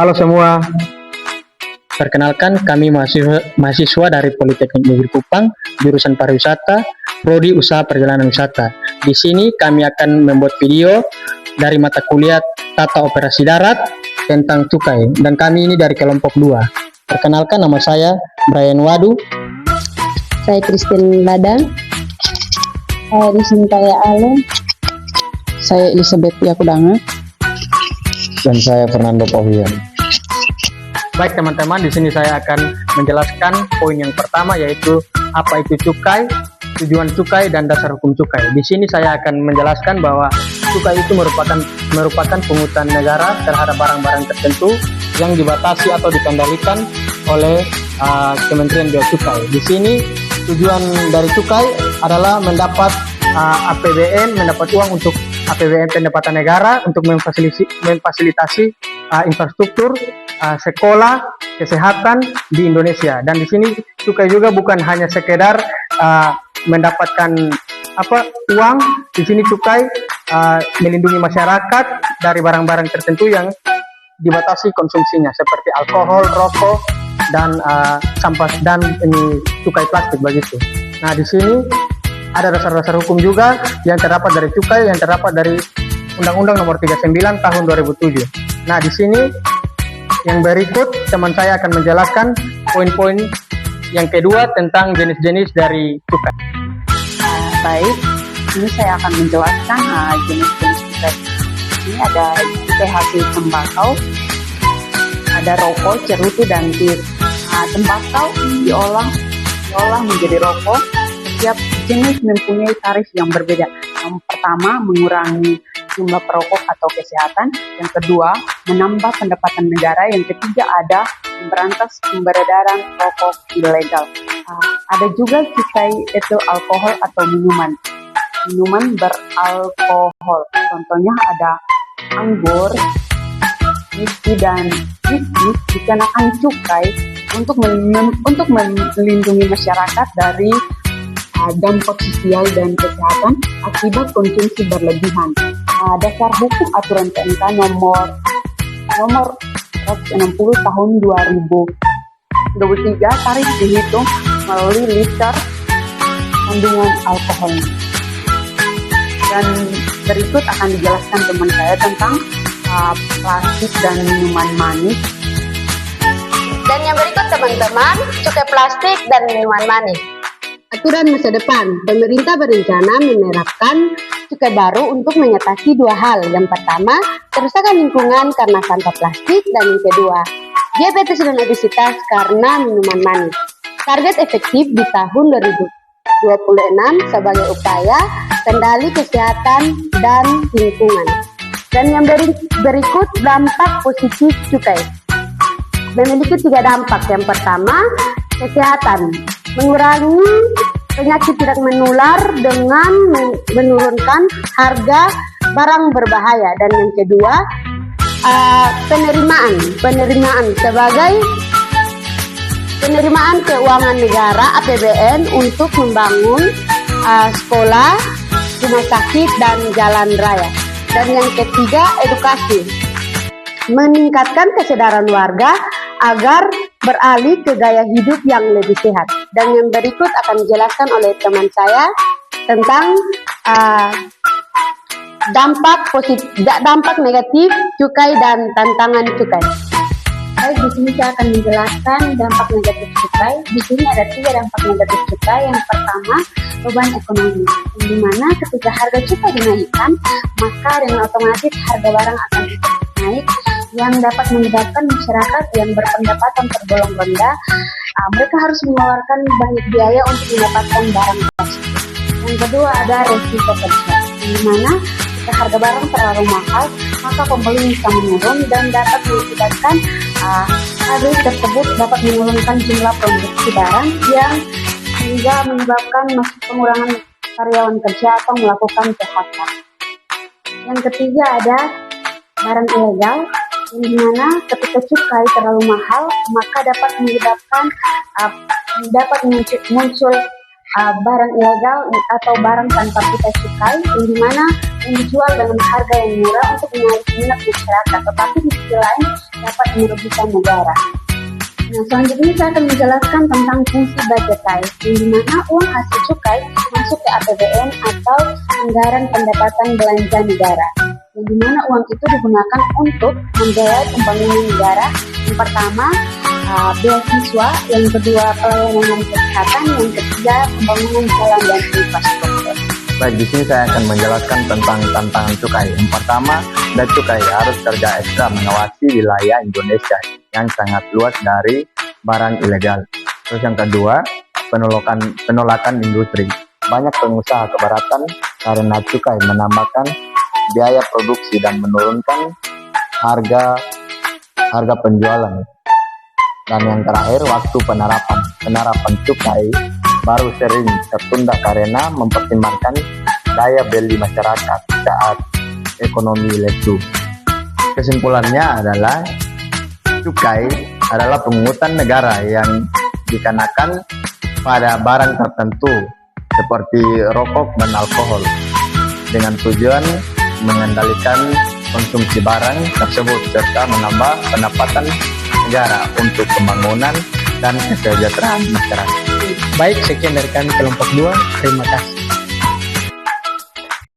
Halo semua, perkenalkan kami mahasiswa dari Politeknik Negeri Kupang, jurusan pariwisata, prodi usaha perjalanan wisata. Di sini kami akan membuat video dari mata kuliah tata operasi darat tentang cukai, dan kami ini dari kelompok 2. Perkenalkan, nama saya Brian Wadu. Saya Christine Ladang. Saya Disintaya Ale. Saya Elizabeth Yakudanga. Dan saya Fernando Pauhian. Baik teman-teman, di sini saya akan menjelaskan poin yang pertama, yaitu apa itu cukai, tujuan cukai, dan dasar hukum cukai. Di sini saya akan menjelaskan bahwa cukai itu merupakan pungutan negara terhadap barang-barang tertentu yang dibatasi atau dikendalikan oleh Kementerian Bea Cukai. Di sini tujuan dari cukai adalah mendapat APBN, mendapat uang untuk APBN pendapatan negara untuk memfasilitasi infrastruktur sekolah, kesehatan di Indonesia. Dan di sini cukai juga bukan hanya sekedar mendapatkan uang. Di sini cukai melindungi masyarakat dari barang-barang tertentu yang dibatasi konsumsinya, seperti alkohol, rokok, dan sampah, dan ini cukai plastik begitu. Nah, di sini ada dasar-dasar hukum juga yang terdapat dari cukai, yang terdapat dari Undang-Undang Nomor 39 Tahun 2007. Nah, di sini yang berikut teman saya akan menjelaskan poin-poin yang kedua tentang jenis-jenis dari cukai. Baik, ini saya akan menjelaskan jenis-jenis cukai. Ini ada cukai hasil tembakau, ada rokok, cerutu, dan bir. Tembakau diolah menjadi rokok. Setiap jenis mempunyai tarif yang berbeda. Yang pertama, mengurangi jumlah perokok atau kesehatan. Yang kedua, menambah pendapatan negara. Yang ketiga, ada memberantas peredaran rokok ilegal. Ada juga cukai itu alkohol atau minuman beralkohol. Contohnya ada anggur, whisky, dan whisky dikenakan cukai untuk melindungi masyarakat dari dampak sosial dan kesehatan akibat konsumsi berlebihan. Dasar hukum aturan PMK nomor 160 tahun 2023, tarif dihitung melalui liter kandungan alkohol. Dan berikut akan dijelaskan teman saya tentang plastik dan minuman manis. Dan yang berikut teman-teman, cukai plastik dan minuman manis. Aturan masa depan, pemerintah berencana menerapkan cukai baru untuk mengatasi dua hal. Yang pertama, kerusakan lingkungan karena sampah plastik, dan yang kedua, diabetes dan obesitas karena minuman manis. Target efektif di tahun 2026 sebagai upaya kendali kesehatan dan lingkungan. Dan yang berikut dampak positif cukai. Memiliki 3 dampak. Yang pertama, kesehatan. Mengurangi penyakit tidak menular dengan menurunkan harga barang berbahaya. Dan yang kedua, penerimaan sebagai penerimaan keuangan negara APBN untuk membangun sekolah, rumah sakit, dan jalan raya. Dan yang ketiga, edukasi. Meningkatkan kesadaran warga agar beralih ke gaya hidup yang lebih sehat. Dan yang berikut akan dijelaskan oleh teman saya tentang dampak negatif cukai dan tantangan cukai. Baik, di sini saya akan menjelaskan dampak negatif cukai. Di sini ada 3 dampak negatif cukai. Yang pertama, beban ekonomi, di mana ketika harga cukai dinaikkan, maka dengan otomatis harga barang akan naik, yang dapat menyebabkan masyarakat yang berpendapatan tergolong rendah, mereka harus mengeluarkan banyak biaya untuk mendapatkan barang tersebut. Yang kedua, ada resiko kerja, di mana jika harga barang terlalu mahal, maka pembeli bisa menurun dan dapat mengakibatkan harga tersebut dapat menurunkan jumlah produksi barang yang hingga menyebabkan pengurangan karyawan kerja atau melakukan PHK. Yang ketiga, ada barang ilegal, yang dimana ketika cukai terlalu mahal, maka dapat menyebabkan muncul barang ilegal atau barang tanpa kita cukai, yang dimana yang dijual dengan harga yang murah untuk menarik minat masyarakat. Tetapi di sisi lain, dapat merugikan negara. Nah, selanjutnya saya akan menjelaskan tentang fungsi budgetai, yang dimana uang hasil cukai masuk ke APBN atau anggaran pendapatan belanja negara, yang dimana uang itu digunakan untuk membiayai pembangunan negara. Yang pertama, beasiswa, yang kedua pelayanan kesehatan, yang ketiga pembangunan jalan dan infrastruktur. Baik, di sini saya akan menjelaskan tentang tantangan cukai. Yang pertama, dan cukai harus kerja ekstra mengawasi wilayah Indonesia yang sangat luas dari barang ilegal. Terus yang kedua, penolakan industri. Banyak pengusaha keberatan karena cukai menambahkan biaya produksi dan menurunkan harga penjualan. Dan yang terakhir, waktu penerapan cukai baru sering tertunda karena mempertimbangkan daya beli masyarakat saat ekonomi lesu. Kesimpulannya adalah cukai adalah pungutan negara yang dikenakan pada barang tertentu seperti rokok dan alkohol dengan tujuan mengendalikan konsumsi barang tersebut serta menambah pendapatan negara untuk pembangunan dan kesejahteraan masyarakat. Baik, sekian dari kami kelompok 2. Terima kasih.